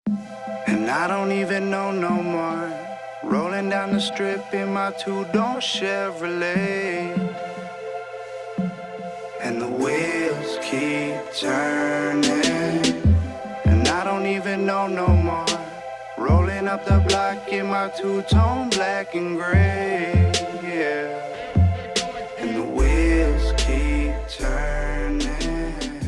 And I don't even know no more. Rolling down the strip in my two-door Chevrolet. And the wheels keep turning. And I don't even know no more. Rolling up the block in my two-tone black and gray. Yeah. And the wheels keep turning.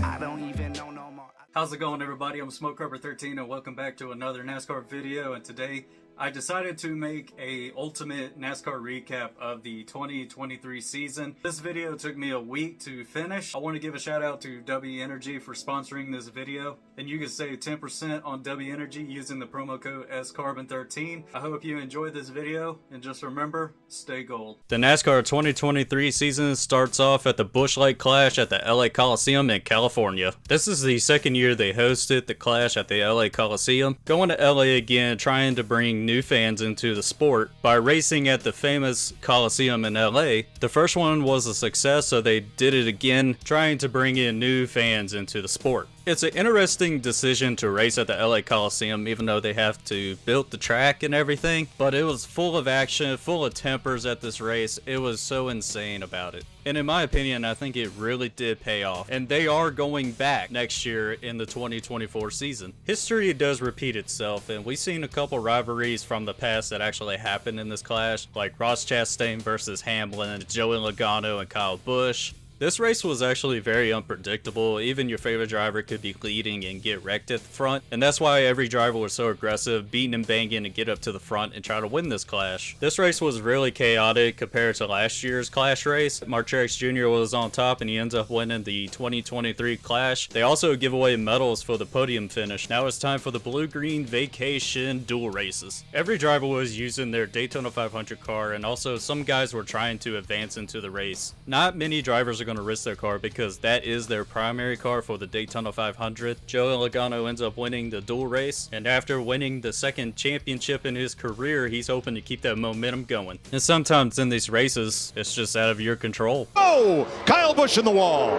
I don't even know no more. How's it going, everybody? I'm SmokeRubber13 and welcome back to another NASCAR video. And today I decided to make a ultimate NASCAR recap of the 2023 season. This video took me a week to finish. I want to give a shout out to W Energy for sponsoring this video, and you can save 10% on W Energy using the promo code SCarbon13. I hope you enjoyed this video, and just remember, stay gold. The NASCAR 2023 season starts off at the Busch Light Clash at the LA Coliseum in California. This is the second year they hosted the Clash at the LA Coliseum, going to LA again, trying to bring new fans into the sport by racing at the famous Coliseum in LA. The first one was a success, so they did it again, trying to bring in new fans into the sport. It's an interesting decision to race at the LA Coliseum, even though they have to build the track and everything, but it was full of action, full of tempers at this race. It was so insane about it. And in my opinion, I think it really did pay off. And they are going back next year in the 2024 season. History does repeat itself, and we've seen a couple rivalries from the past that actually happened in this clash, like Ross Chastain versus Hamlin, Joey Logano and Kyle Busch. This race was actually very unpredictable. Even your favorite driver could be leading and get wrecked at the front, and that's why every driver was so aggressive, beating and banging to get up to the front and try to win this clash. This race was really chaotic compared to last year's clash race. Mark Truex Jr. was on top and he ends up winning the 2023 clash. They also give away medals for the podium finish. Now it's time for the blue-green vacation dual races. Every driver was using their Daytona 500 car, and also some guys were trying to advance into the race. Not many drivers are going to risk their car because that is their primary car for the Daytona 500. Joey Logano ends up winning the dual race, and after winning the second championship in his career, he's hoping to keep that momentum going. And sometimes in these races, it's just out of your control. Oh, Kyle Busch in the wall.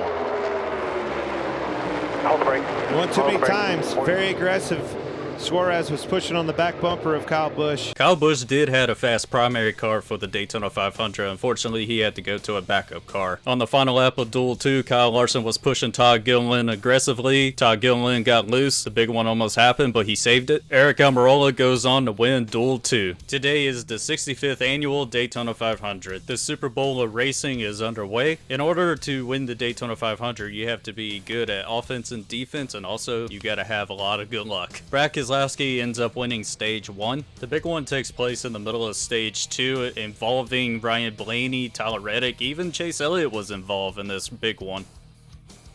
One too many times, very aggressive. Suarez was pushing on the back bumper of Kyle Busch. Kyle Busch did have a fast primary car for the Daytona 500. Unfortunately, he had to go to a backup car. On the final lap of Duel 2, Kyle Larson was pushing Todd Gilliland aggressively. Todd Gilliland got loose. The big one almost happened, but he saved it. Eric Almirola goes on to win Duel 2. Today is the 65th annual Daytona 500. The Super Bowl of racing is underway. In order to win the Daytona 500, you have to be good at offense and defense, and also you gotta have a lot of good luck. Brad Keselowski ends up winning stage 1. The big one takes place in the middle of stage 2, involving Ryan Blaney, Tyler Reddick, even Chase Elliott was involved in this big one.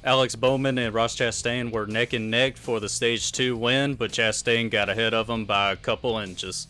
Alex Bowman and Ross Chastain were neck and neck for the stage 2 win, but Chastain got ahead of him by a couple inches.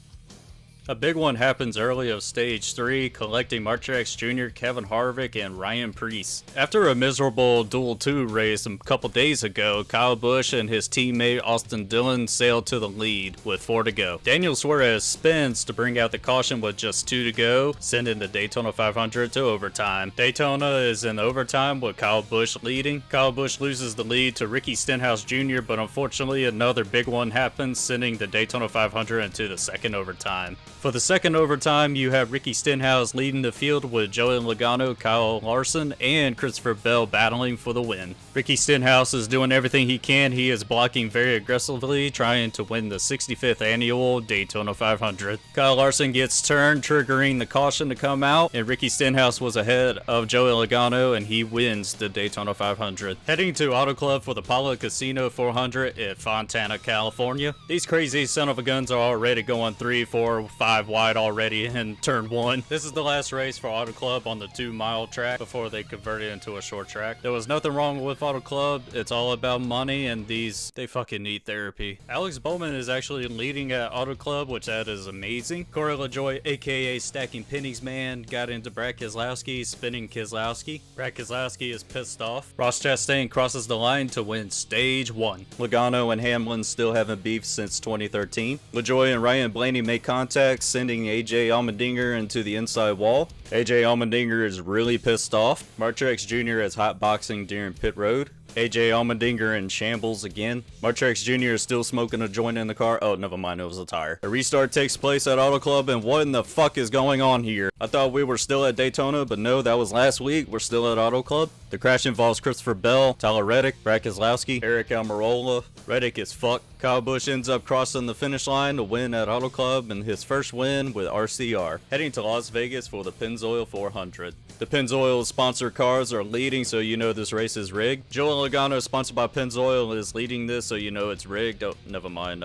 A big one happens early of stage 3, collecting Mark Truex Jr., Kevin Harvick, and Ryan Preece. After a miserable Duel 2 race a couple days ago, Kyle Busch and his teammate Austin Dillon sailed to the lead with 4 to go. Daniel Suarez spins to bring out the caution with just 2 to go, sending the Daytona 500 to overtime. Daytona is in overtime with Kyle Busch leading. Kyle Busch loses the lead to Ricky Stenhouse Jr., but unfortunately another big one happens, sending the Daytona 500 into the second overtime. For the second overtime, you have Ricky Stenhouse leading the field with Joey Logano, Kyle Larson, and Christopher Bell battling for the win. Ricky Stenhouse is doing everything he can. He is blocking very aggressively, trying to win the 65th annual Daytona 500. Kyle Larson gets turned, triggering the caution to come out, and Ricky Stenhouse was ahead of Joey Logano, and he wins the Daytona 500. Heading to Auto Club for the Pala Casino 400 at Fontana, California. These crazy son of a guns are already going 3, 4, 5 wide already in turn 1. This is the last race for Auto Club on the 2-mile track before they convert it into a short track. There was nothing wrong with Auto Club. It's all about money, and they fucking need therapy. Alex Bowman is actually leading at Auto Club, which that is amazing. Corey LaJoie, aka Stacking Pennies Man, got into Brad Keselowski, spinning Keselowski. Brad Keselowski is pissed off. Ross Chastain crosses the line to win stage 1. Logano and Hamlin still haven't beefed since 2013. LaJoie and Ryan Blaney make contact, sending AJ Allmendinger into the inside wall. AJ Allmendinger is really pissed off. Mark Truex Jr. is hotboxing during pit road. AJ Allmendinger in shambles again. Martrex Jr. is still smoking a joint in the car. Oh, never mind, it was a tire. A restart takes place at Auto Club, and what in the fuck is going on here? I thought we were still at Daytona, but no, that was last week. We're still at Auto Club. The crash involves Christopher Bell, Tyler Reddick, Brad Keselowski, Eric Almirola. Reddick is fucked. Kyle Busch ends up crossing the finish line to win at Auto Club and his first win with RCR. Heading to Las Vegas for the Pennzoil 400. The Pennzoil sponsored cars are leading, so you know this race is rigged. Joey Logano, sponsored by Pennzoil, is leading this, so you know it's rigged. Oh, never mind.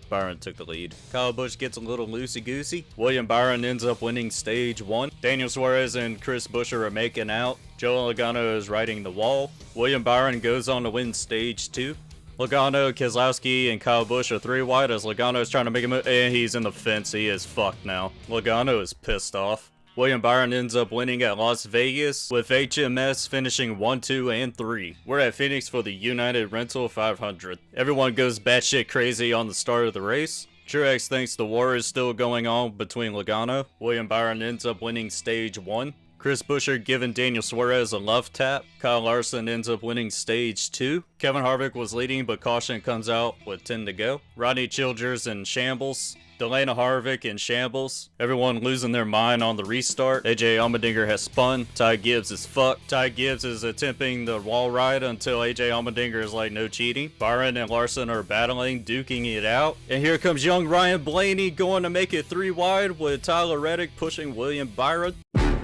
Byron took the lead. Kyle Busch gets a little loosey-goosey. William Byron ends up winning stage 1. Daniel Suarez and Chris Buescher are making out. Joey Logano is riding the wall. William Byron goes on to win stage 2. Logano, Keselowski, and Kyle Busch are 3 wide as Logano is trying to make a move, and he's in the fence. He is fucked now. Logano is pissed off. William Byron ends up winning at Las Vegas, with HMS finishing 1, 2, and 3. We're at Phoenix for the United Rental 500. Everyone goes batshit crazy on the start of the race. Truex thinks the war is still going on between Logano. William Byron ends up winning stage 1. Chris Buescher giving Daniel Suarez a love tap. Kyle Larson ends up winning stage 2. Kevin Harvick was leading, but caution comes out with 10 to go. Rodney Childers in shambles. Delana Harvick in shambles. Everyone losing their mind on the restart. AJ Allmendinger has spun. Ty Gibbs is fucked. Ty Gibbs is attempting the wall ride until AJ Allmendinger is like, no cheating. Byron and Larson are battling, duking it out. And here comes young Ryan Blaney going to make it 3 wide with Tyler Reddick pushing William Byron.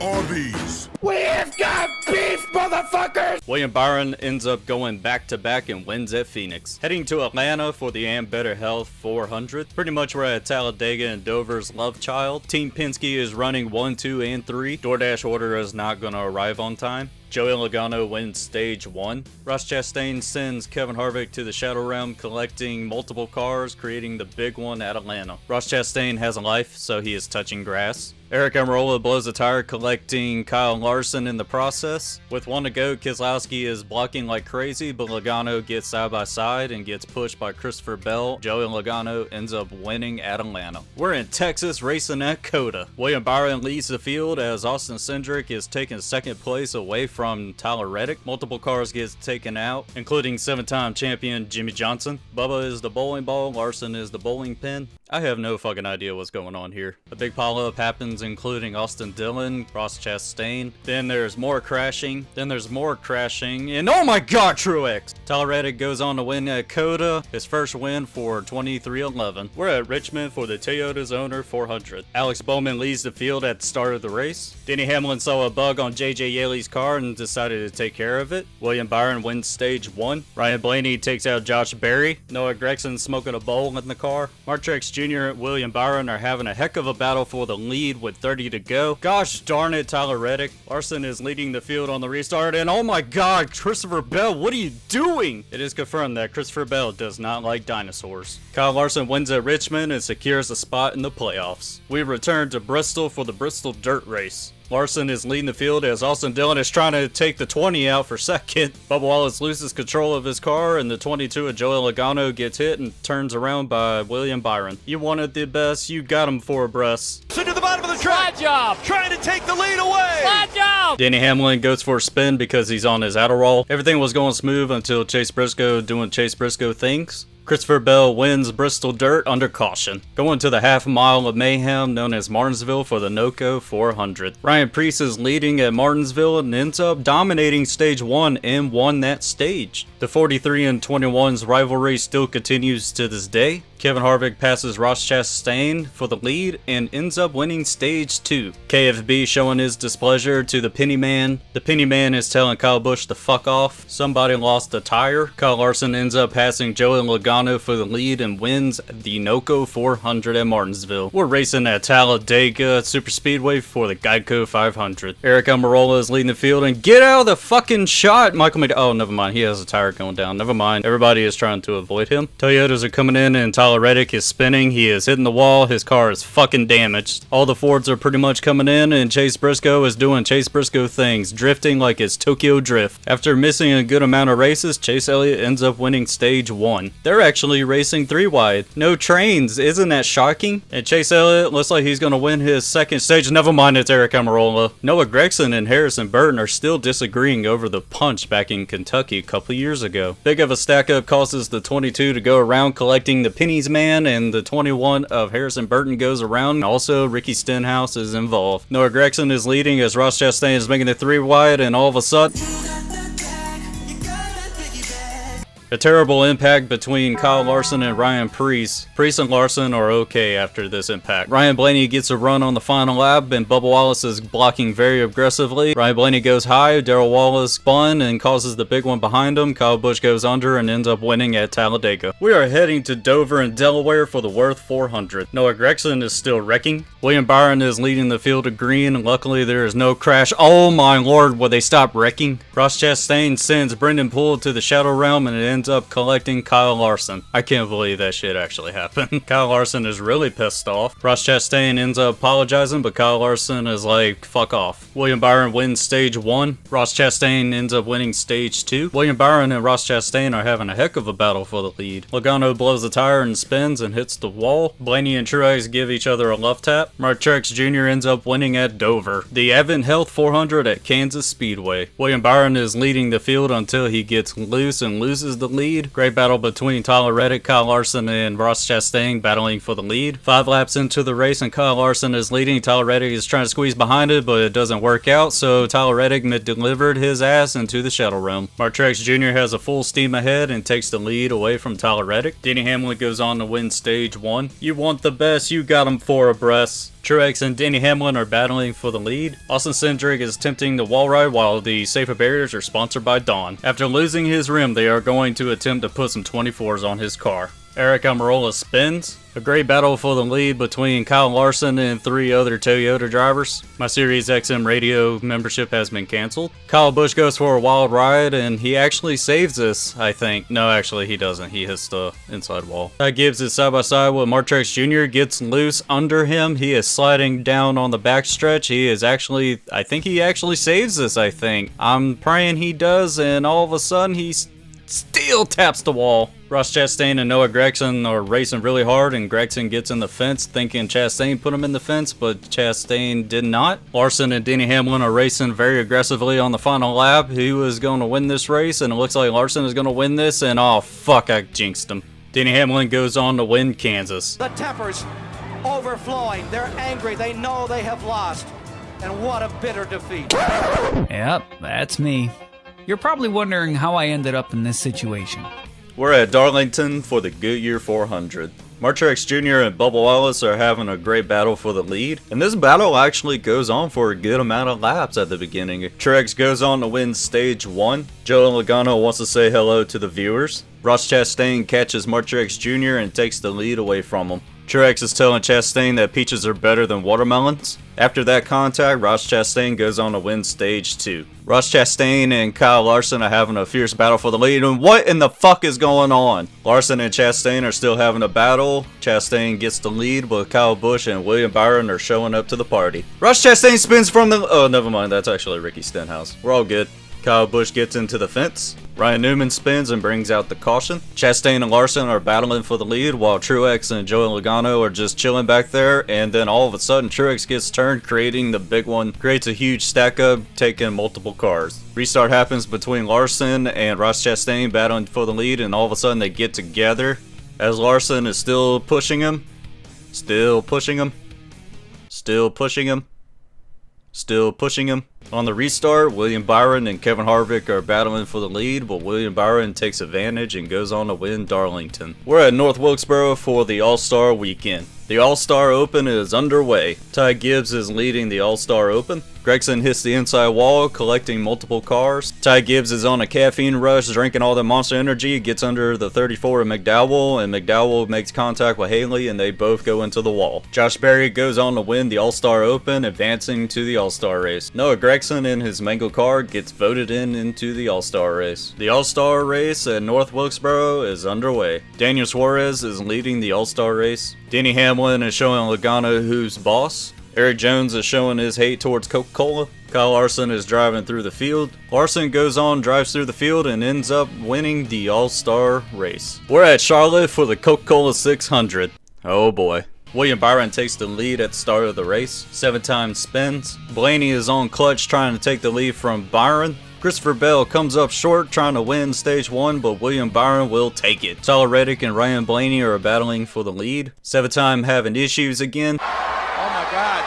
Arby's. We have got beef, motherfuckers! William Byron ends up going back-to-back and wins at Phoenix. Heading to Atlanta for the And Better Health 400. Pretty much we're at Talladega and Dover's love child. Team Penske is running 1, 2, and 3. DoorDash order is not going to arrive on time. Joey Logano wins stage 1. Ross Chastain sends Kevin Harvick to the Shadow Realm, collecting multiple cars, creating the big one at Atlanta. Ross Chastain has a life, so he is touching grass. Eric Almirola blows a tire, collecting Kyle Larson in the process. With 1 to go, Keselowski is blocking like crazy, but Logano gets side by side and gets pushed by Christopher Bell. Joey Logano ends up winning at Atlanta. We're in Texas racing at COTA. William Byron leads the field as Austin Cindric is taking second place away from Tyler Reddick. Multiple cars get taken out, including 7-time champion Jimmy Johnson. Bubba is the bowling ball, Larson is the bowling pin. I have no fucking idea what's going on here. A big pile-up happens, including Austin Dillon, Ross Chastain. Then there's more crashing. And oh my god, Truex! Tyler Reddick goes on to win at COTA, his first win for 2311. We're at Richmond for the Toyota's Owner 400. Alex Bowman leads the field at the start of the race. Denny Hamlin saw a bug on JJ Yeley's car and decided to take care of it. William Byron wins stage 1. Ryan Blaney takes out Josh Berry. Noah Gragson smoking a bowl in the car. Martrex Jr. and William Byron are having a heck of a battle for the lead with 30 to go. Gosh darn it, Tyler Reddick. Larson is leading the field on the restart, and oh my god, Christopher Bell, what are you doing? It is confirmed that Christopher Bell does not like dinosaurs. Kyle Larson wins at Richmond and secures a spot in the playoffs. We return to Bristol for the Bristol Dirt Race. Larson is leading the field as Austin Dillon is trying to take the 20 out for second. Bubba Wallace loses control of his car, and the 22 of Joey Logano gets hit and turns around by William Byron. You wanted the best, you got him for a breast. To the bottom of the track. Slide job! Trying to take the lead away. Slide job! Denny Hamlin goes for a spin because he's on his Adderall. Everything was going smooth until Chase Briscoe doing Chase Briscoe things. Christopher Bell wins Bristol Dirt under caution. Going to the half mile of mayhem known as Martinsville for the NOCO 400. Ryan Preece is leading at Martinsville and ends up dominating stage 1 and won that stage. The 43 and 21's rivalry still continues to this day. Kevin Harvick passes Ross Chastain for the lead and ends up winning stage 2. KFB showing his displeasure to the Penny Man. The Penny Man is telling Kyle Busch to fuck off. Somebody lost a tire. Kyle Larson ends up passing Joey Logano for the lead and wins the NOCO 400 at Martinsville. We're racing at Talladega Superspeedway for the Geico 500. Eric Almirola is leading the field, and get out of the fucking shot! Oh, never mind. He has a tire going down. Never mind. Everybody is trying to avoid him. Toyotas are coming in, and Tyler Reddick is spinning. He is hitting the wall. His car is fucking damaged. All the Fords are pretty much coming in, and Chase Briscoe is doing Chase Briscoe things, drifting like it's Tokyo Drift. After missing a good amount of races, Chase Elliott ends up winning stage 1. There they're actually racing 3-wide. No trains, isn't that shocking? And Chase Elliott looks like he's going to win his second stage. Never mind, it's Eric Almirola. Noah Gragson and Harrison Burton are still disagreeing over the punch back in Kentucky a couple years ago. Big of a stack up causes the 22 to go around collecting the pennies man, and the 21 of Harrison Burton goes around. Also, Ricky Stenhouse is involved. Noah Gragson is leading as Ross Chastain is making it 3-wide, and all of a sudden, a terrible impact between Kyle Larson and Ryan Preece. Preece and Larson are okay after this impact. Ryan Blaney gets a run on the final lap, and Bubba Wallace is blocking very aggressively. Ryan Blaney goes high, Darrell Wallace spun and causes the big one behind him. Kyle Busch goes under and ends up winning at Talladega. We are heading to Dover in Delaware for the Worth 400. Noah Gragson is still wrecking. William Byron is leading the field of green, and luckily there is no crash. Oh my lord, will they stop wrecking? Ross Chastain sends Brendan Poole to the Shadow Realm, and it ends up collecting Kyle Larson. I can't believe that shit actually happened. Kyle Larson is really pissed off. Ross Chastain ends up apologizing, but Kyle Larson is like, fuck off. William Byron wins stage 1. Ross Chastain ends up winning stage 2. William Byron and Ross Chastain are having a heck of a battle for the lead. Logano blows a tire and spins and hits the wall. Blaney and Truex give each other a left tap. Mark Truex Jr. ends up winning at Dover. The Advent Health 400 at Kansas Speedway. William Byron is leading the field until he gets loose and loses the lead. Great battle between Tyler Reddick, Kyle Larson, and Ross Chastain battling for the lead. 5 laps into the race and Kyle Larson is leading. Tyler Reddick is trying to squeeze behind it, but it doesn't work out, so Tyler Reddick delivered his ass into the Shadow Realm. Mark Truex Jr. has a full steam ahead and takes the lead away from Tyler Reddick. Denny Hamlin goes on to win stage 1. You want the best, you got him 4 abreast. Truex and Denny Hamlin are battling for the lead. Austin Cindric is attempting the wall ride while the safer barriers are sponsored by Dawn. After losing his rim, they are going to attempt to put some 24s on his car. Eric Almirola spins. A great battle for the lead between Kyle Larson and 3 other Toyota drivers. My Sirius XM radio membership has been canceled. Kyle Busch goes for a wild ride, and he actually saves this, I think. No, actually he doesn't. He hits the inside wall. Ty Gibbs is side by side with Mark Truex Jr. Gets loose under him. He is sliding down on the backstretch. He is actually, I think he actually saves this, I think. I'm praying he does, and all of a sudden he still taps the wall. Ross Chastain and Noah Gragson are racing really hard, and Gragson gets in the fence thinking Chastain put him in the fence, but Chastain did not. Larson and Denny Hamlin are racing very aggressively on the final lap. He was going to win this race, and it looks like Larson is going to win this, and oh fuck, I jinxed him. Denny Hamlin goes on to win Kansas. The tempers overflowing. They're angry. They know they have lost. And what a bitter defeat. Yep, that's me. You're probably wondering how I ended up in this situation. We're at Darlington for the Goodyear 400. Mark Truex Jr. and Bubba Wallace are having a great battle for the lead, and this battle actually goes on for a good amount of laps at the beginning. Truex goes on to win stage 1. Joe Logano wants to say hello to the viewers. Ross Chastain catches Mark Truex Jr. and takes the lead away from him. Truex is telling Chastain that peaches are better than watermelons. After that contact, Ross Chastain goes on to win stage 2. Ross Chastain and Kyle Larson are having a fierce battle for the lead, and what in the fuck is going on? Larson and Chastain are still having a battle. Chastain gets the lead, but Kyle Busch and William Byron are showing up to the party. Ross Chastain spins from the... Oh, never mind, that's actually Ricky Stenhouse. We're all good. Kyle Busch gets into the fence. Ryan Newman spins and brings out the caution. Chastain and Larson are battling for the lead while Truex and Joey Logano are just chilling back there, and then all of a sudden Truex gets turned, creating the big one, creates a huge stack up, taking multiple cars. Restart happens between Larson and Ross Chastain battling for the lead, and all of a sudden they get together as Larson is still pushing him, still pushing him, still pushing him, still pushing him. On the restart, William Byron and Kevin Harvick are battling for the lead, but William Byron takes advantage and goes on to win Darlington. We're at North Wilkesboro for the All-Star Weekend. The All-Star Open is underway. Ty Gibbs is leading the All-Star Open. Gragson hits the inside wall, collecting multiple cars. Ty Gibbs is on a caffeine rush, drinking all the Monster Energy, gets under the 34 of McDowell, and McDowell makes contact with Haley, and they both go into the wall. Josh Berry goes on to win the All-Star Open, advancing to the All-Star race. Noah Gragson in his Mango car gets voted into the All-Star race. The All-Star race at North Wilkesboro is underway. Daniel Suarez is leading the All-Star race. Denny Hamlin is showing Logano who's boss. Eric Jones is showing his hate towards Coca-Cola. Kyle Larson is driving through the field. Larson goes on, drives through the field, and ends up winning the All-Star race. We're at Charlotte for the Coca-Cola 600. Oh boy. William Byron takes the lead at the start of the race. 7-time spins. Blaney is on clutch trying to take the lead from Byron. Christopher Bell comes up short trying to win stage 1, but William Byron will take it. Tyler Reddick and Ryan Blaney are battling for the lead. 7-time having issues again. Oh my God.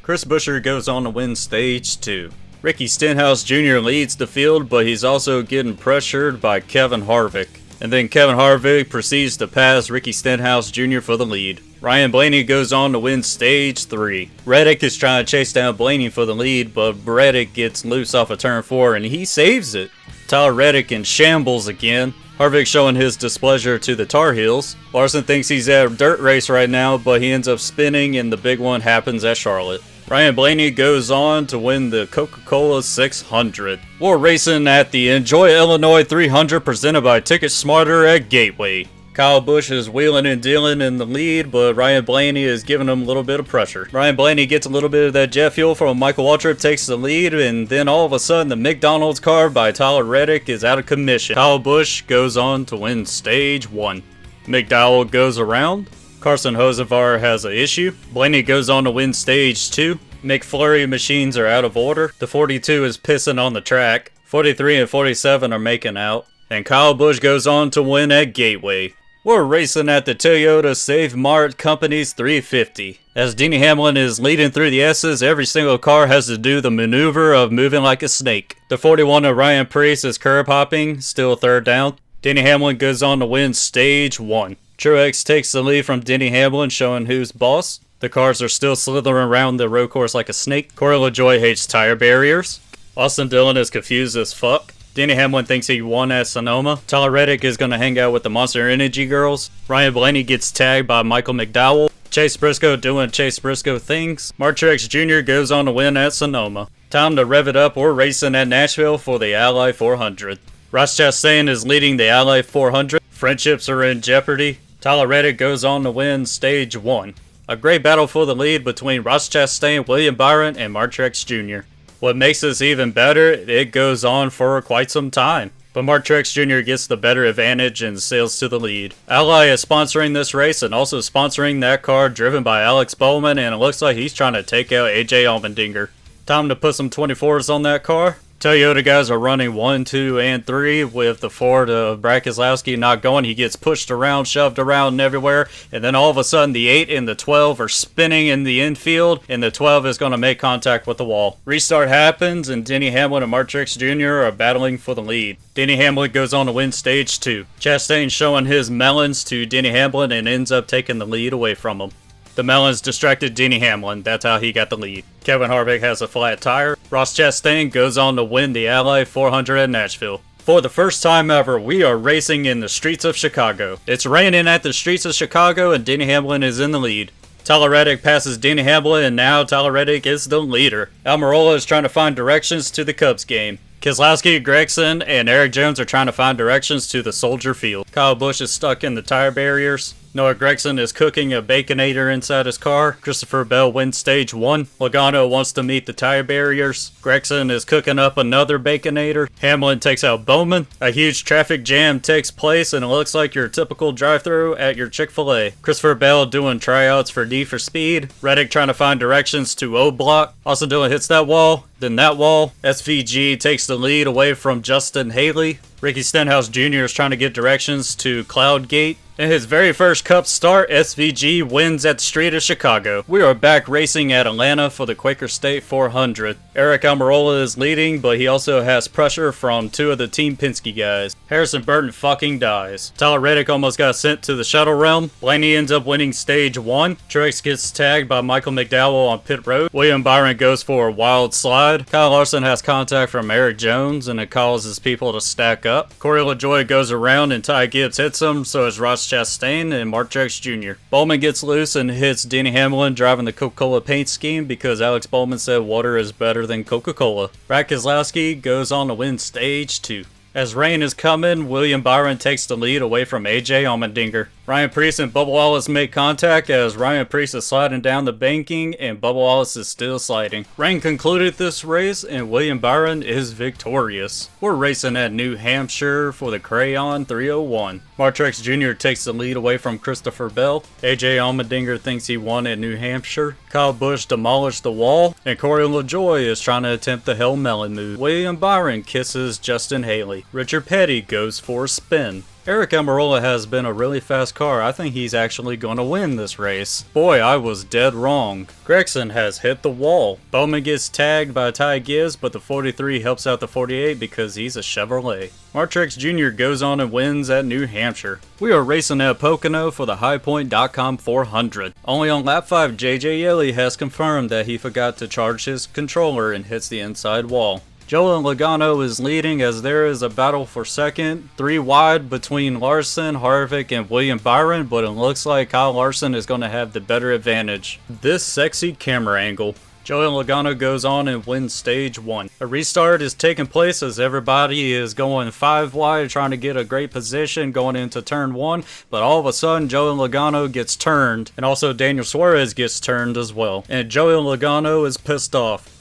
Chris Buescher goes on to win stage 2. Ricky Stenhouse Jr. leads the field, but he's also getting pressured by Kevin Harvick. And then Kevin Harvick proceeds to pass Ricky Stenhouse Jr. for the lead. Ryan Blaney goes on to win stage 3. Reddick is trying to chase down Blaney for the lead, but Reddick gets loose off of turn 4 and he saves it. Tyler Reddick in shambles again. Harvick showing his displeasure to the Tar Heels. Larson thinks he's at a dirt race right now, but he ends up spinning and the big one happens at Charlotte. Ryan Blaney goes on to win the Coca-Cola 600. We're racing at the Enjoy Illinois 300 presented by Ticket Smarter at Gateway. Kyle Busch is wheeling and dealing in the lead, but Ryan Blaney is giving him a little bit of pressure. Ryan Blaney gets a little bit of that jet fuel from Michael Waltrip, takes the lead, and then all of a sudden the Macdonald's car by Tyler Reddick is out of commission. Kyle Busch goes on to win stage 1. McDowell goes around. Carson Hocevar has an issue. Blaney goes on to win stage 2. McFlurry machines are out of order. The 42 is pissing on the track. 43 and 47 are making out. And Kyle Busch goes on to win at Gateway. We're racing at the Toyota Save Mart Company's 350. As Denny Hamlin is leading through the S's, every single car has to do the maneuver of moving like a snake. The 41 of Ryan Preece is curb hopping, still third down. Denny Hamlin goes on to win stage 1. Truex takes the lead from Denny Hamlin, showing who's boss. The cars are still slithering around the road course like a snake. Corey LaJoie hates tire barriers. Austin Dillon is confused as fuck. Denny Hamlin thinks he won at Sonoma. Tyler Reddick is going to hang out with the Monster Energy girls. Ryan Blaney gets tagged by Michael McDowell. Chase Briscoe doing Chase Briscoe things. Mark Truex Jr. goes on to win at Sonoma. Time to rev it up. We're racing at Nashville for the Ally 400. Ross Chastain is leading the Ally 400. Friendships are in jeopardy. Tyler Reddick goes on to win stage 1. A great battle for the lead between Ross Chastain, William Byron, and Mark Truex Jr. What makes this even better, it goes on for quite some time. But Mark Truex Jr. gets the better advantage and sails to the lead. Ally is sponsoring this race and also sponsoring that car driven by Alex Bowman, and it looks like he's trying to take out AJ Allmendinger. Time to put some 24s on that car. Toyota guys are running 1, 2, and 3 with the Ford of Brad Keselowski not going. He gets pushed around, shoved around and everywhere, and then all of a sudden the 8 and the 12 are spinning in the infield, and the 12 is going to make contact with the wall. Restart happens, and Denny Hamlin and Mark Truex Jr. are battling for the lead. Denny Hamlin goes on to win stage 2. Chastain showing his melons to Denny Hamlin and ends up taking the lead away from him. The melons distracted Denny Hamlin. That's how he got the lead. Kevin Harvick has a flat tire. Ross Chastain goes on to win the Ally 400 at Nashville. For the first time ever, we are racing in the streets of Chicago. It's raining at the streets of Chicago and Denny Hamlin is in the lead. Tyler Reddick passes Denny Hamlin and now Tyler Reddick is the leader. Almirola is trying to find directions to the Cubs game. Keselowski, Gregson, and Eric Jones are trying to find directions to the Soldier Field. Kyle Busch is stuck in the tire barriers. Noah Gregson is cooking a Baconator inside his car. Christopher Bell wins stage 1. Logano wants to meet the tire barriers. Gregson is cooking up another Baconator. Hamlin takes out Bowman. A huge traffic jam takes place and it looks like your typical drive-thru at your Chick-fil-A. Christopher Bell doing tryouts for D for Speed. Reddick trying to find directions to O Block. Austin Dillon hits that wall, then that wall. SVG takes the lead away from Justin Haley. Ricky Stenhouse Jr. is trying to get directions to Cloud Gate. In his very first Cup start, SVG wins at the Street of Chicago. We are back racing at Atlanta for the Quaker State 400. Eric Almirola is leading, but he also has pressure from 2 of the Team Penske guys. Harrison Burton fucking dies. Tyler Reddick almost got sent to the Shuttle Realm. Blaney ends up winning stage 1. Truex gets tagged by Michael McDowell on pit road. William Byron goes for a wild slide. Kyle Larson has contact from Eric Jones and it causes people to stack up. Corey LaJoie goes around and Ty Gibbs hits him, so is Ross Chastain and Mark Truex Jr. Bowman gets loose and hits Denny Hamlin driving the Coca-Cola paint scheme because Alex Bowman said water is better than Coca-Cola. Brad Keselowski goes on to win stage 2. As rain is coming, William Byron takes the lead away from AJ Allmendinger. Ryan Preece and Bubba Wallace make contact as Ryan Preece is sliding down the banking and Bubba Wallace is still sliding. Rain concluded this race and William Byron is victorious. We're racing at New Hampshire for the Crayon 301. Mark Truex Jr. takes the lead away from Christopher Bell. AJ Allmendinger thinks he won at New Hampshire. Kyle Busch demolished the wall and Corey LaJoie is trying to attempt the Hail Melon move. William Byron kisses Justin Haley. Richard Petty goes for a spin. Eric Almirola has been a really fast car. I think he's actually going to win this race. Boy, I was dead wrong. Gregson has hit the wall. Bowman gets tagged by Ty Gibbs, but the 43 helps out the 48 because he's a Chevrolet. Mark Truex Jr. goes on and wins at New Hampshire. We are racing at Pocono for the HighPoint.com 400. Only on lap 5, JJ Yeley has confirmed that he forgot to charge his controller and hits the inside wall. Joey Logano is leading as there is a battle for second, 3 wide between Larson, Harvick, and William Byron, but it looks like Kyle Larson is going to have the better advantage. This sexy camera angle. Joey Logano goes on and wins stage 1. A restart is taking place as everybody is going 5 wide trying to get a great position going into turn 1, but all of a sudden Joey Logano gets turned and also Daniel Suarez gets turned as well. And Joey Logano is pissed off.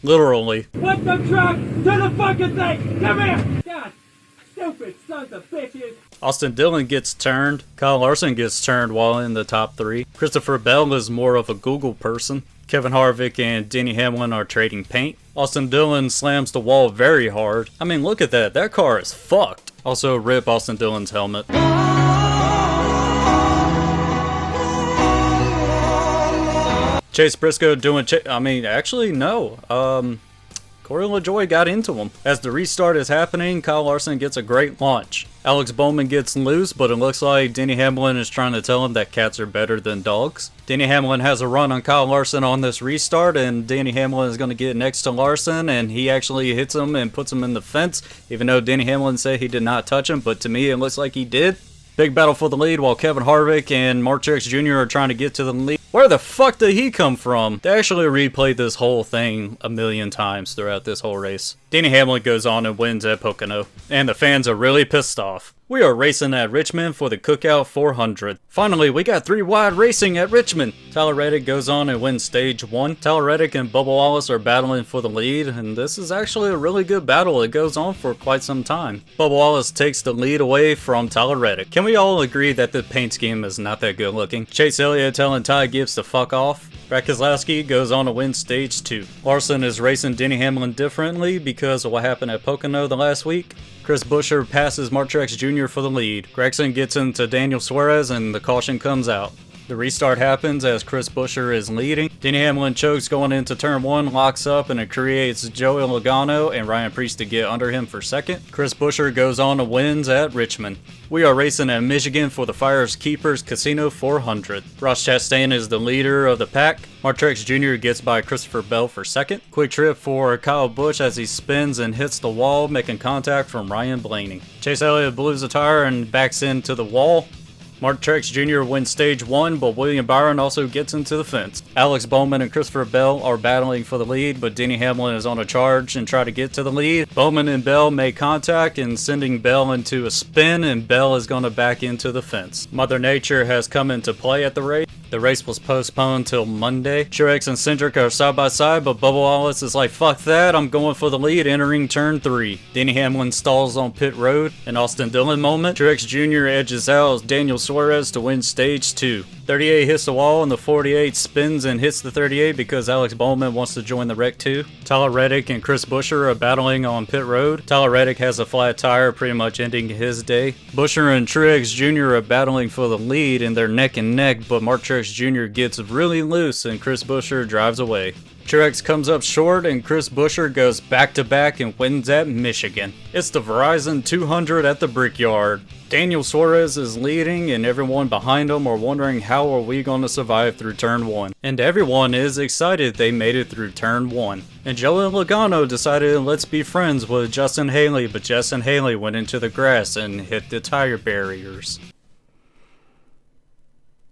Literally. Put the truck to the fucking thing! Come here! God, stupid sons of bitches! Austin Dillon gets turned. Kyle Larson gets turned while in the top 3. Christopher Bell is more of a Google person. Kevin Harvick and Denny Hamlin are trading paint. Austin Dillon slams the wall very hard. I mean, look at that. That car is fucked. Also, rip Austin Dillon's helmet. Chase Briscoe doing actually, no. Corey LaJoie got into him. As the restart is happening, Kyle Larson gets a great launch. Alex Bowman gets loose, but it looks like Denny Hamlin is trying to tell him that cats are better than dogs. Denny Hamlin has a run on Kyle Larson on this restart, and Denny Hamlin is going to get next to Larson, and he actually hits him and puts him in the fence, even though Denny Hamlin said he did not touch him, but to me it looks like he did. Big battle for the lead while Kevin Harvick and Mark Truex Jr. are trying to get to the lead. Where the fuck did he come from? They actually replayed this whole thing a million times throughout this whole race. Denny Hamlin goes on and wins at Pocono, and the fans are really pissed off. We are racing at Richmond for the Cookout 400. Finally, we got 3 wide racing at Richmond. Tyler Reddick goes on and wins stage 1. Tyler Reddick and Bubba Wallace are battling for the lead, and this is actually a really good battle. It goes on for quite some time. Bubba Wallace takes the lead away from Tyler Reddick. Can we all agree that the paint scheme is not that good looking? Chase Elliott telling Ty Gibbs to fuck off. Brad Keselowski goes on to win stage 2. Larson is racing Denny Hamlin differently because of what happened at Pocono the last week. Chris Buescher passes Mark Truex Jr. for the lead. Gregson gets into Daniel Suarez and the caution comes out. The restart happens as Chris Buescher is leading. Denny Hamlin chokes going into turn 1, locks up, and it creates Joey Logano and Ryan Preece to get under him for second. Chris Buescher goes on to wins at Richmond. We are racing at Michigan for the Fires Keepers Casino 400. Ross Chastain is the leader of the pack. Mark Truex Jr. gets by Christopher Bell for second. Quick trip for Kyle Busch as he spins and hits the wall, making contact from Ryan Blaney. Chase Elliott blows a tire and backs into the wall. Mark Truex Jr. wins stage 1, but William Byron also gets into the fence. Alex Bowman and Christopher Bell are battling for the lead, but Denny Hamlin is on a charge and try to get to the lead. Bowman and Bell make contact and sending Bell into a spin, and Bell is going to back into the fence. Mother Nature has come into play at the race. The race was postponed till Monday. Truex and Cindric are side by side, but Bubba Wallace is like, fuck that, I'm going for the lead entering turn 3. Denny Hamlin stalls on pit road. An Austin Dillon moment. Truex Jr. edges out Daniel Suarez to win stage 2. 38 hits the wall and the 48 spins and hits the 38 because Alex Bowman wants to join the wreck too. Tyler Reddick and Chris Buescher are battling on pit road. Tyler Reddick has a flat tire, pretty much ending his day. Buescher and Truex Jr. are battling for the lead and they're neck and neck, but Mark Truex Jr. gets really loose and Chris Buescher drives away. Truex comes up short and Chris Buescher goes back-to-back and wins at Michigan. It's the Verizon 200 at the Brickyard. Daniel Suarez is leading and everyone behind him are wondering how are we going to survive through turn 1. And everyone is excited they made it through turn 1. And Joey Logano decided let's be friends with Justin Haley, but Justin Haley went into the grass and hit the tire barriers.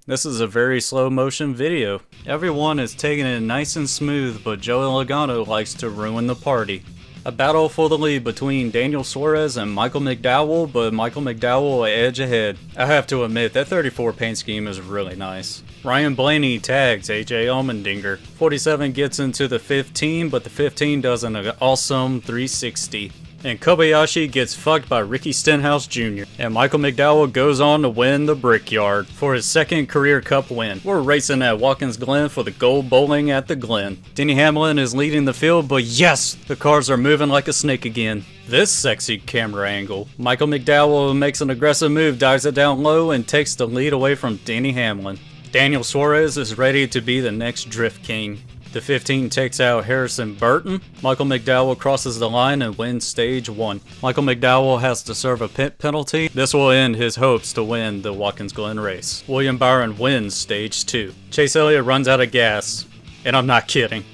This is a very slow motion video. Everyone is taking it nice and smooth, but Joey Logano likes to ruin the party. A battle for the lead between Daniel Suarez and Michael McDowell, but Michael McDowell edge ahead. I have to admit, that 34 paint scheme is really nice. Ryan Blaney tags AJ Allmendinger. 47 gets into the 15, but the 15 does an awesome 360. And Kobayashi gets fucked by Ricky Stenhouse Jr. And Michael McDowell goes on to win the Brickyard for his second career cup win. We're racing at Watkins Glen for the gold bowling at the Glen. Denny Hamlin is leading the field, but yes, the cars are moving like a snake again. This sexy camera angle. Michael McDowell makes an aggressive move, dives it down low, and takes the lead away from Denny Hamlin. Daniel Suarez is ready to be the next Drift King. The 15 takes out Harrison Burton. Michael McDowell crosses the line and wins stage 1. Michael McDowell has to serve a pit penalty. This will end his hopes to win the Watkins Glen race. William Byron wins stage 2. Chase Elliott runs out of gas. And I'm not kidding.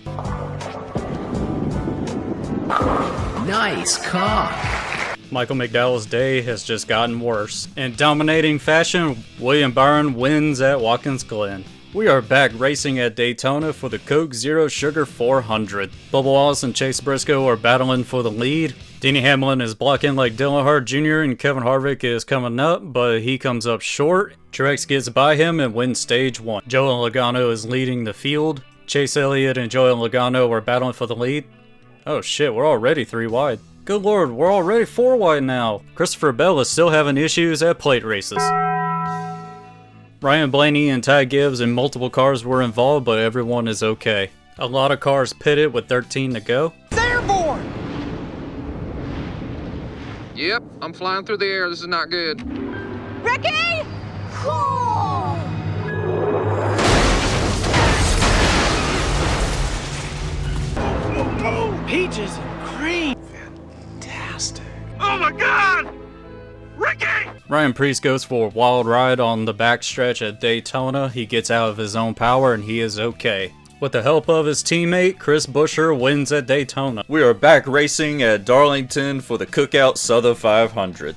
Nice car. Michael McDowell's day has just gotten worse. In dominating fashion, William Byron wins at Watkins Glen. We are back racing at Daytona for the Coke Zero Sugar 400. Bubba Wallace and Chase Briscoe are battling for the lead. Denny Hamlin is blocking like Dylan Hart Jr. and Kevin Harvick is coming up, but he comes up short. Truex gets by him and wins stage 1. Joey Logano is leading the field. Chase Elliott and Joey Logano are battling for the lead. Oh shit, we're already 3 wide. Good lord, we're already 4 wide now. Christopher Bell is still having issues at plate races. Ryan Blaney and Ty Gibbs and multiple cars were involved, but everyone is okay. A lot of cars pitted with 13 to go. Airborne! Yep, I'm flying through the air. This is not good. Ricky! Cool! Peaches and cream. Fantastic. Oh my God! Ricky! Ryan Preece goes for a wild ride on the backstretch at Daytona. He gets out of his own power and he is okay. With the help of his teammate, Chris Buescher wins at Daytona. We are back racing at Darlington for the Cookout Southern 500.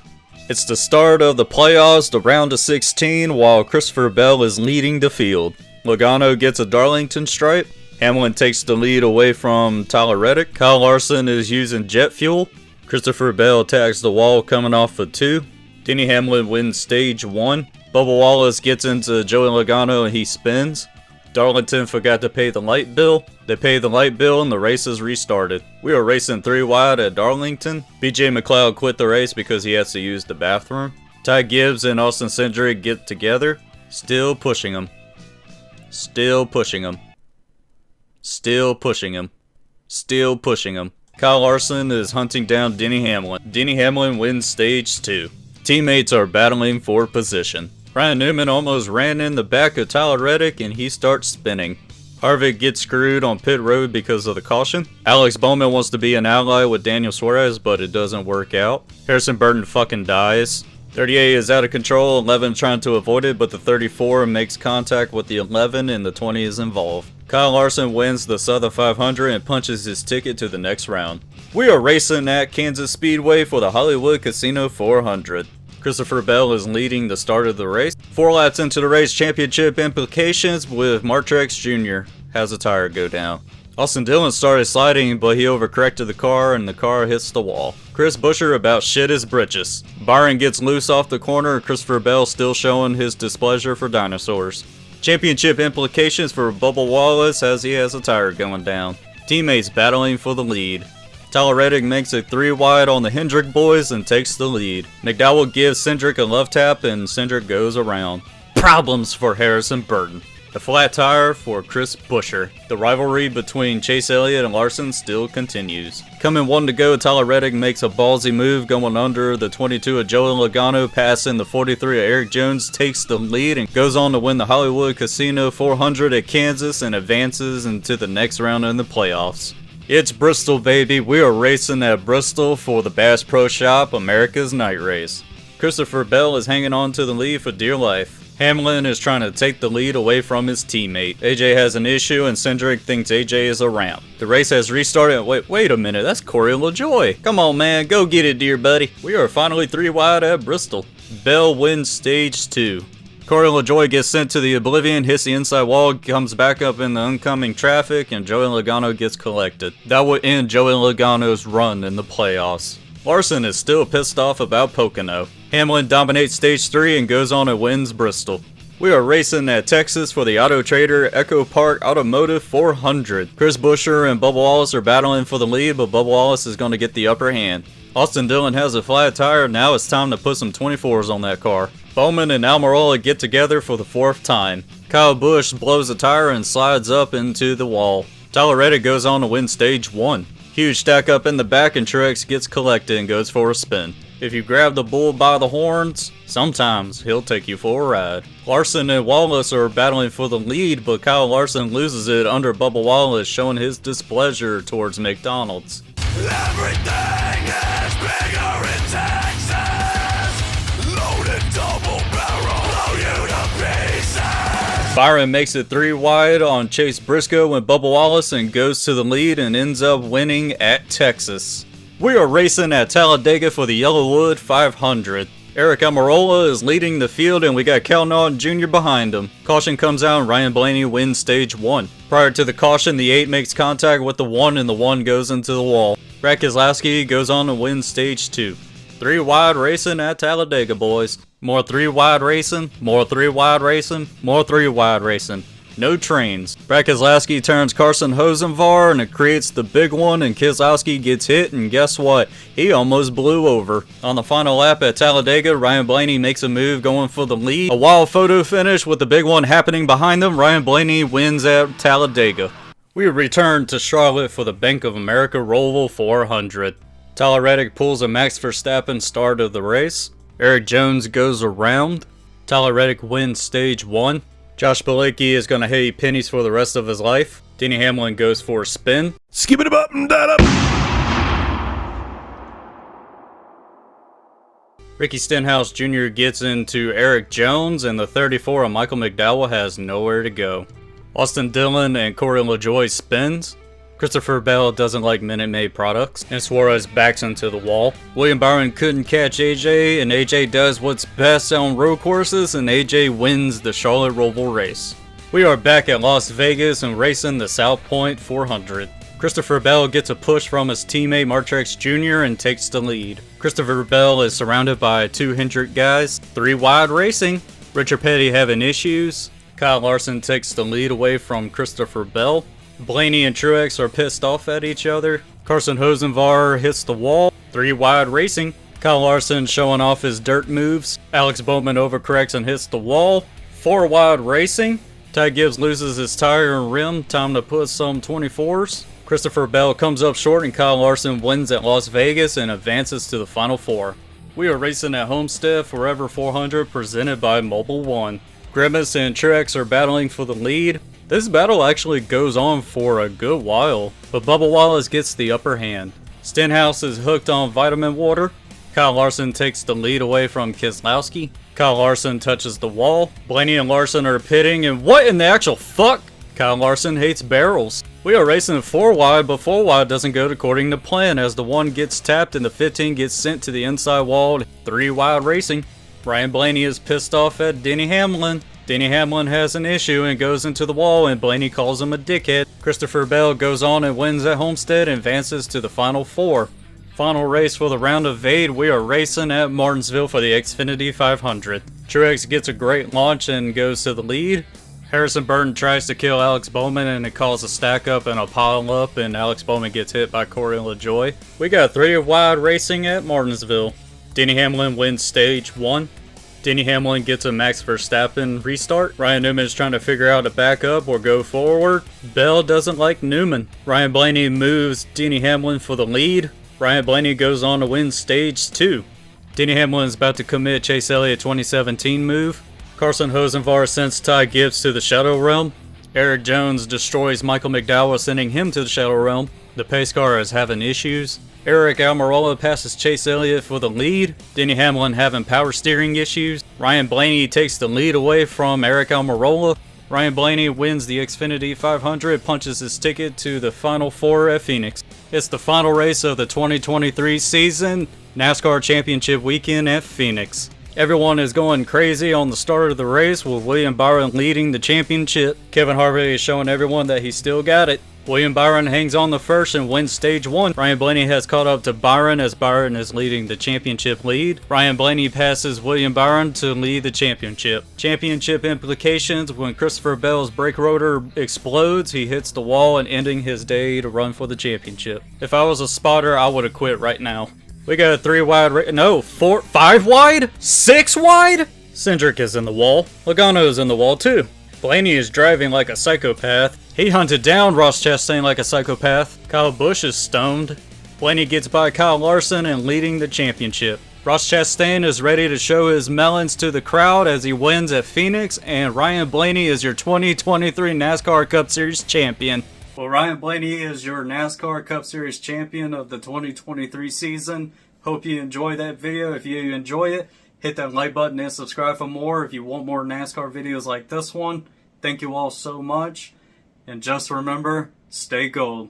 It's the start of the playoffs, the round of 16, while Christopher Bell is leading the field. Logano gets a Darlington stripe. Hamlin takes the lead away from Tyler Reddick. Kyle Larson is using jet fuel. Christopher Bell tags the wall coming off of 2. Denny Hamlin wins stage 1. Bubba Wallace gets into Joey Logano and he spins. Darlington forgot to pay the light bill. They paid the light bill and the race is restarted. We are racing 3 wide at Darlington. BJ McLeod quit the race because he has to use the bathroom. Ty Gibbs and Austin Cindric get together. Still pushing him. Still pushing him. Still pushing him. Still pushing him. Kyle Larson is hunting down Denny Hamlin. Denny Hamlin wins stage 2. Teammates are battling for position. Ryan Newman almost ran in the back of Tyler Reddick and he starts spinning. Harvick gets screwed on pit road because of the caution. Alex Bowman wants to be an ally with Daniel Suarez, but it doesn't work out. Harrison Burton fucking dies. 38 is out of control, 11 trying to avoid it, but the 34 makes contact with the 11 and the 20 is involved. Kyle Larson wins the Southern 500 and punches his ticket to the next round. We are racing at Kansas Speedway for the Hollywood Casino 400. Christopher Bell is leading the start of the race. 4 laps into the race, championship implications with Mark Truex Jr. has a tire go down. Austin Dillon started sliding, but he overcorrected the car and the car hits the wall. Chris Buescher about shit his britches. Byron gets loose off the corner and Christopher Bell still showing his displeasure for dinosaurs. Championship implications for Bubba Wallace as he has a tire going down. Teammates battling for the lead. Tyler Reddick makes it 3 wide on the Hendrick boys and takes the lead. McDowell gives Cindric a love tap and Cindric goes around. Problems for Harrison Burton. A flat tire for Chris Buescher. The rivalry between Chase Elliott and Larson still continues. Coming one to go, Tyler Reddick makes a ballsy move going under the 22 of Joey Logano, passing the 43 of Eric Jones, takes the lead and goes on to win the Hollywood Casino 400 at Kansas and advances into the next round in the playoffs. It's Bristol, baby. We are racing at Bristol for the Bass Pro Shop America's Night Race. Christopher Bell is hanging on to the lead for dear life. Hamlin is trying to take the lead away from his teammate. AJ has an issue and Cindric thinks AJ is a ramp. The race has restarted. Wait a minute, that's Corey LaJoie. Come on, man, go get it, dear buddy. We are finally 3 wide at Bristol. Bell wins stage 2. Corey LaJoie gets sent to the oblivion, hits the inside wall, comes back up in the oncoming traffic, and Joey Logano gets collected. That would end Joey Logano's run in the playoffs. Larson is still pissed off about Pocono. Hamlin dominates stage 3 and goes on and wins Bristol. We are racing at Texas for the Auto Trader Echo Park Automotive 400. Chris Buescher and Bubba Wallace are battling for the lead, but Bubba Wallace is going to get the upper hand. Austin Dillon has a flat tire, now it's time to put some 24s on that car. Bowman and Almirola get together for the 4th time. Kyle Busch blows a tire and slides up into the wall. Tyler Reddick goes on to win stage 1. Huge stack up in the back and Truex gets collected and goes for a spin. If you grab the bull by the horns, sometimes he'll take you for a ride. Larson and Wallace are battling for the lead, but Kyle Larson loses it under Bubba Wallace, showing his displeasure towards Macdonald's. Everything is bigger in Texas. Loaded double barrel, blow you to pieces. Byron makes it 3 wide on Chase Briscoe and Bubba Wallace and goes to the lead and ends up winning at Texas. We are racing at Talladega for the Yellowwood 500. Eric Almirola is leading the field and we got Cal Naughton Jr. behind him. Caution comes out and Ryan Blaney wins stage 1. Prior to the caution, the 8 makes contact with the 1 and the 1 goes into the wall. Brad Keselowski goes on to win stage 2. 3 wide racing at Talladega, boys. More 3 wide racing, more 3 wide racing, more 3 wide racing. No trains. Brad Keselowski turns Carson Hosenvar and it creates the big one and Keselowski gets hit and guess what? He almost blew over. On the final lap at Talladega, Ryan Blaney makes a move going for the lead. A wild photo finish with the big one happening behind them. Ryan Blaney wins at Talladega. We return to Charlotte for the Bank of America Roval 400. Tyler Reddick pulls a Max Verstappen start of the race. Eric Jones goes around. Tyler Reddick wins stage 1. Josh Bilicki is going to hate pennies for the rest of his life. Denny Hamlin goes for a spin. Skip it up and that up. Ricky Stenhouse Jr. gets into Eric Jones and the 34 of Michael McDowell has nowhere to go. Austin Dillon and Corey LaJoie spins. Christopher Bell doesn't like Minute Maid products, and Suarez backs into the wall. William Byron couldn't catch AJ, and AJ does what's best on road courses, and AJ wins the Charlotte Roval race. We are back at Las Vegas and racing the South Point 400. Christopher Bell gets a push from his teammate Martrex Jr. and takes the lead. Christopher Bell is surrounded by 2 Hendrick guys. 3 wide racing. Richard Petty having issues. Kyle Larson takes the lead away from Christopher Bell. Blaney and Truex are pissed off at each other. Carson Hosenvar hits the wall. 3 wide racing. Kyle Larson showing off his dirt moves. Alex Bowman overcorrects and hits the wall. 4 wide racing. Ty Gibbs loses his tire and rim. Time to put some 24s. Christopher Bell comes up short and Kyle Larson wins at Las Vegas and advances to the Final 4. We are racing at Homestead Forever 400 presented by Mobile One. Grimace and Truex are battling for the lead. This battle actually goes on for a good while, but Bubba Wallace gets the upper hand. Stenhouse is hooked on vitamin water. Kyle Larson takes the lead away from Keselowski. Kyle Larson touches the wall. Blaney and Larson are pitting, and what in the actual fuck? Kyle Larson hates barrels. We are racing 4 wide, but 4 wide doesn't go according to plan as the 1 gets tapped and the 15 gets sent to the inside wall. 3 wide racing. Ryan Blaney is pissed off at Denny Hamlin. Denny Hamlin has an issue and goes into the wall and Blaney calls him a dickhead. Christopher Bell goes on and wins at Homestead and advances to the Final 4. Final race for the round of 8, we are racing at Martinsville for the Xfinity 500. Truex gets a great launch and goes to the lead. Harrison Burton tries to kill Alex Bowman and it causes a stack up and a pile up and Alex Bowman gets hit by Corey LaJoie. We got 3 wide racing at Martinsville. Denny Hamlin wins stage 1. Denny Hamlin gets a Max Verstappen restart. Ryan Newman is trying to figure out a backup or go forward. Bell doesn't like Newman. Ryan Blaney moves Denny Hamlin for the lead. Ryan Blaney goes on to win stage 2. Denny Hamlin is about to commit Chase Elliott 2017 move. Carson Hocevar sends Ty Gibbs to the Shadow Realm. Eric Jones destroys Michael McDowell, sending him to the Shadow Realm. The pace car is having issues. Eric Almirola passes Chase Elliott for the lead. Denny Hamlin having power steering issues. Ryan Blaney takes the lead away from Eric Almirola. Ryan Blaney wins the Xfinity 500, punches his ticket to the Final Four at Phoenix. It's the final race of the 2023 season, NASCAR Championship weekend at Phoenix. Everyone is going crazy on the start of the race with William Byron leading the championship. Kevin Harvick is showing everyone that he still got it. William Byron hangs on the first and wins stage 1. Ryan Blaney has caught up to Byron as Byron is leading the championship lead. Ryan Blaney passes William Byron to lead the championship. Championship implications: when Christopher Bell's brake rotor explodes, he hits the wall and ending his day to run for the championship. If I was a spotter, I would have quit right now. We got a 3 wide, no, 5 wide? 6 wide? Cindric is in the wall. Logano is in the wall too. Blaney is driving like a psychopath. He hunted down Ross Chastain like a psychopath. Kyle Busch is stoned. Blaney gets by Kyle Larson and leading the championship. Ross Chastain is ready to show his melons to the crowd as he wins at Phoenix, and Ryan Blaney is your 2023 NASCAR Cup Series champion. Well, Ryan Blaney is your NASCAR Cup Series champion of the 2023 season. Hope you enjoy that video. If you enjoy it, hit that like button and subscribe for more if you want more NASCAR videos like this one. Thank you all so much. And just remember, stay gold.